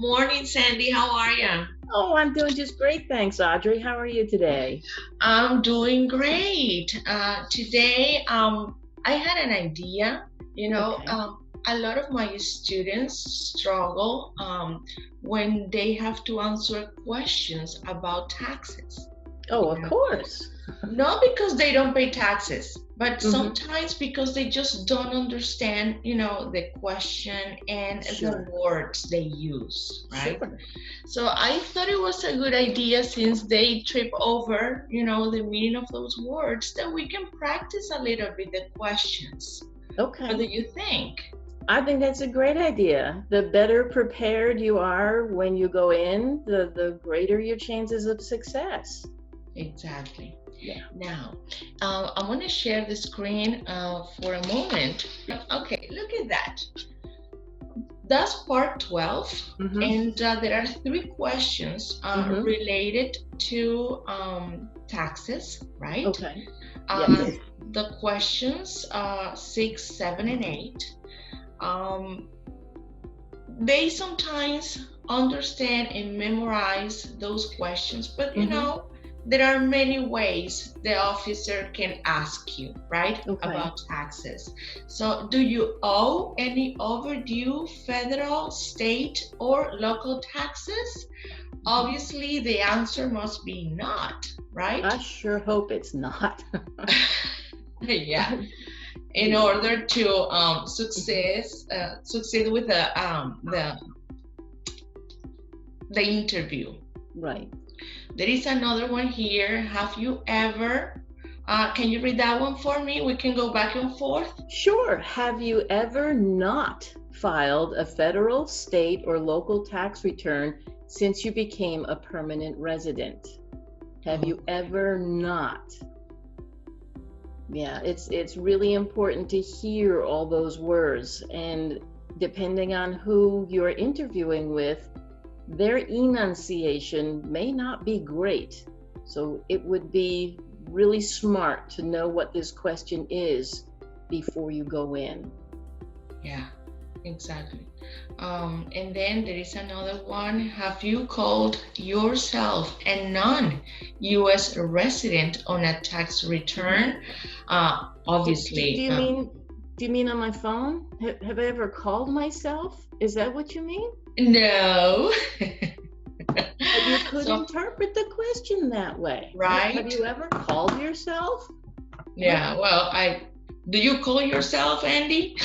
Morning, Sandy. How are you? Oh, I'm doing just great, thanks, Audrey. How are you today? I'm doing great. Today, I had an idea. Okay. A lot of my students struggle when they have to answer questions about taxes. Oh, You of know, course. Not because they don't pay taxes, but Mhm. sometimes because they just don't understand, the question and the Sure. words they use, right? Sure. So I thought it was a good idea, since they trip over, the meaning of those words, that we can practice a little bit the questions. What do Okay. you think? I think that's a great idea. The better prepared you are when you go in, the greater your chances of success. Exactly. Yeah. Now, I'm going to share the screen for a moment. Okay, look at that. That's part 12, Mm-hmm. and there are three questions related to taxes, right? Okay. Yes. The questions 6, 7, and 8. They sometimes understand and memorize those questions, but there are many ways the officer can ask you, right, Okay. about taxes. So, do you owe any overdue federal, state, or local taxes? Obviously, the answer must be not, right? I sure hope it's not. Yeah. In order to succeed with the interview. Right. There is another one here. Have you ever? Can you read that one for me? We can go back and forth. Sure. Have you ever not filed a federal, state, or local tax return since you became a permanent resident? Have you ever not? Yeah, it's really important to hear all those words, and depending on who you're interviewing with, their enunciation may not be great. So it would be really smart to know what this question is before you go in. Yeah, exactly. And then there is another one. Have you called yourself a non-U.S. resident on a tax return? Obviously. Do you mean on my phone? Have I ever called myself? Is that what you mean? No. But you could interpret the question that way. Right? Have you ever called yourself? Yeah, well, do you call yourself Andy?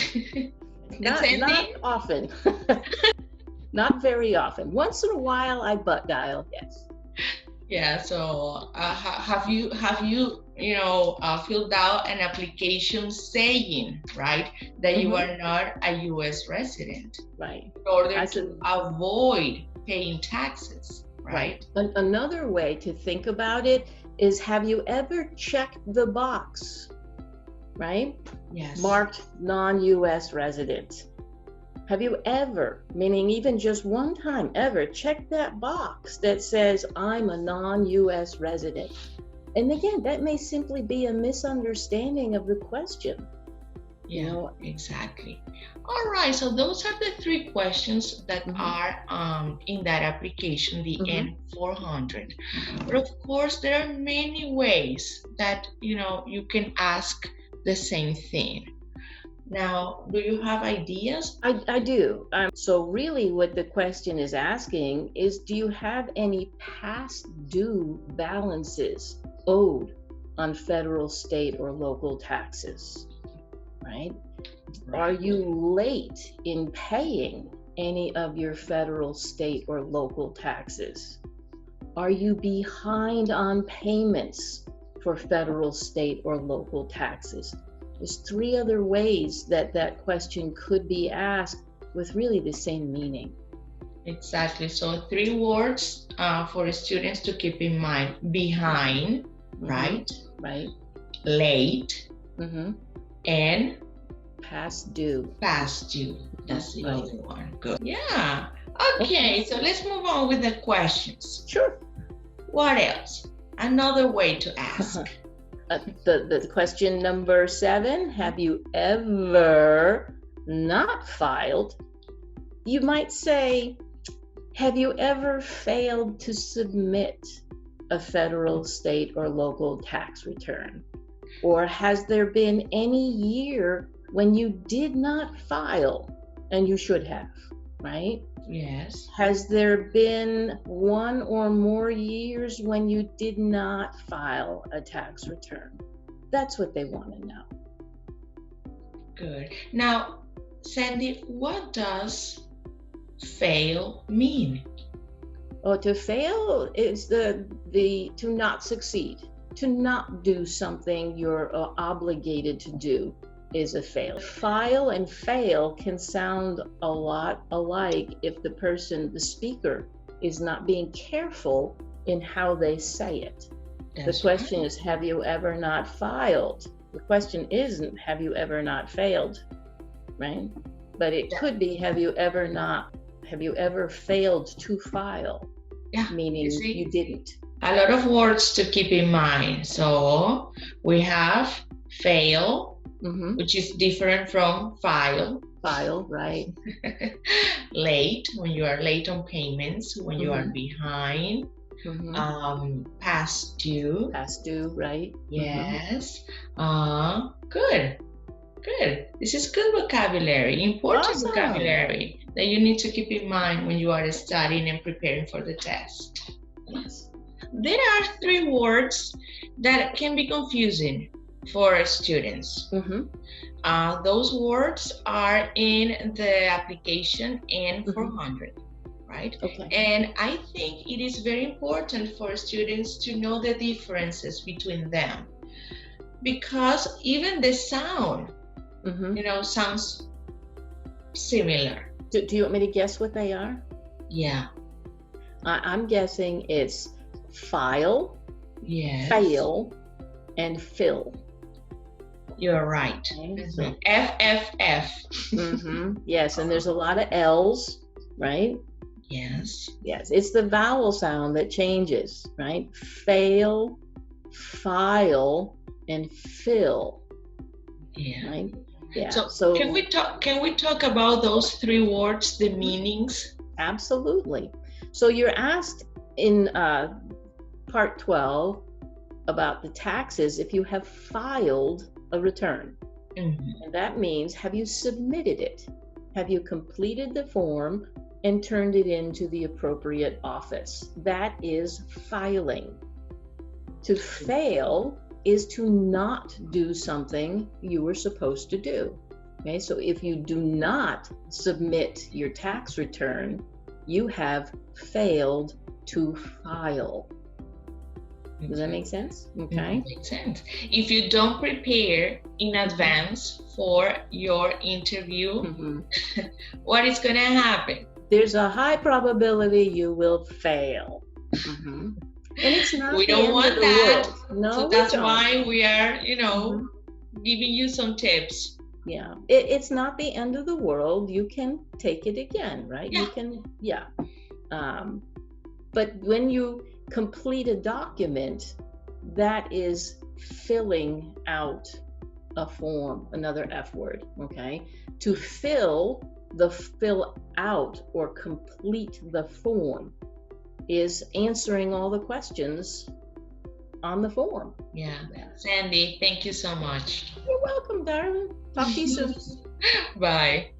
Not often. Not very often. Once in a while I butt dial, yes. Yeah, so have you filled out an application saying, right, that you are not a U.S. resident, right, in order to avoid paying taxes, right? Another way to think about it is, have you ever checked the box, right? Yes. Marked non-U.S. resident. Have you ever, meaning even just one time ever, checked that box that says, I'm a non-U.S. resident? And again, that may simply be a misunderstanding of the question. Yeah, exactly. All right, so those are the three questions that are in that application, the N-400. But of course, there are many ways that, you can ask the same thing. Now, do you have ideas? I do. So really what the question is asking is, do you have any past due balances owed on federal, state, or local taxes, right? Are you late in paying any of your federal, state, or local taxes? Are you behind on payments for federal, state, or local taxes? There's three other ways that that question could be asked with really the same meaning. Exactly. So 3 words for students to keep in mind: behind, right? Right. Late, and past due. Past due. That's the other one. Good. Yeah. Okay. So let's move on with the questions. Sure. What else? Another way to ask. The question number 7, have you ever not filed? You might say, Have you ever failed to submit a federal, state, or local tax return? Or has there been any year when you did not file and you should have, right? Yes. Has there been one or more years when you did not file a tax return? That's what they want to know. Good. Now, Sandy, what does fail mean? Oh, to fail is the to not succeed, to not do something you're obligated to do is a fail. File and fail can sound a lot alike if the person, the speaker, is not being careful in how they say it. The question is, have you ever not filed? The question isn't, have you ever not failed, right? But it could be, have you ever failed to file? Yeah, meaning you didn't. A lot of words to keep in mind. So we have fail, which is different from file. File, right. Late, when you are late on payments, when you are behind. Past due. Past due, right. Yes. Good. This is good vocabulary, important vocabulary that you need to keep in mind when you are studying and preparing for the test. Yes. There are 3 words that can be confusing for students. Those words are in the application N-400, right? Okay. And I think it is very important for students to know the differences between them, because even the sound, sounds similar. Do you want me to guess what they are? Yeah. I'm guessing it's file, fail, and fill. You're right. Okay. FFF. Yes, and there's a lot of L's, right? Yes. Yes, it's the vowel sound that changes, right? Fail, file, and fill. Yeah. Right? Yeah. So can we talk about those 3 words, the meanings? Absolutely. So you're asked in part 12 about the taxes if you have filed a return. And that means, have you submitted it? Have you completed the form and turned it into the appropriate office? That is filing. To fail is to not do something you were supposed to do. Okay, so if you do not submit your tax return, you have failed to file. Does that make sense? Okay. Makes sense. If you don't prepare in advance for your interview, what is going to happen? There's a high probability you will fail. And it's not we don't want that. No, so that's why we are, giving you some tips. Yeah, it's not the end of the world. You can take it again, right? Yeah. You can, but when you complete a document, that is filling out a form, another F word, okay? To fill out or complete the form is answering all the questions on the form. Yeah. Sandy, thank you so much. You're welcome, darling. Talk to you soon. Bye.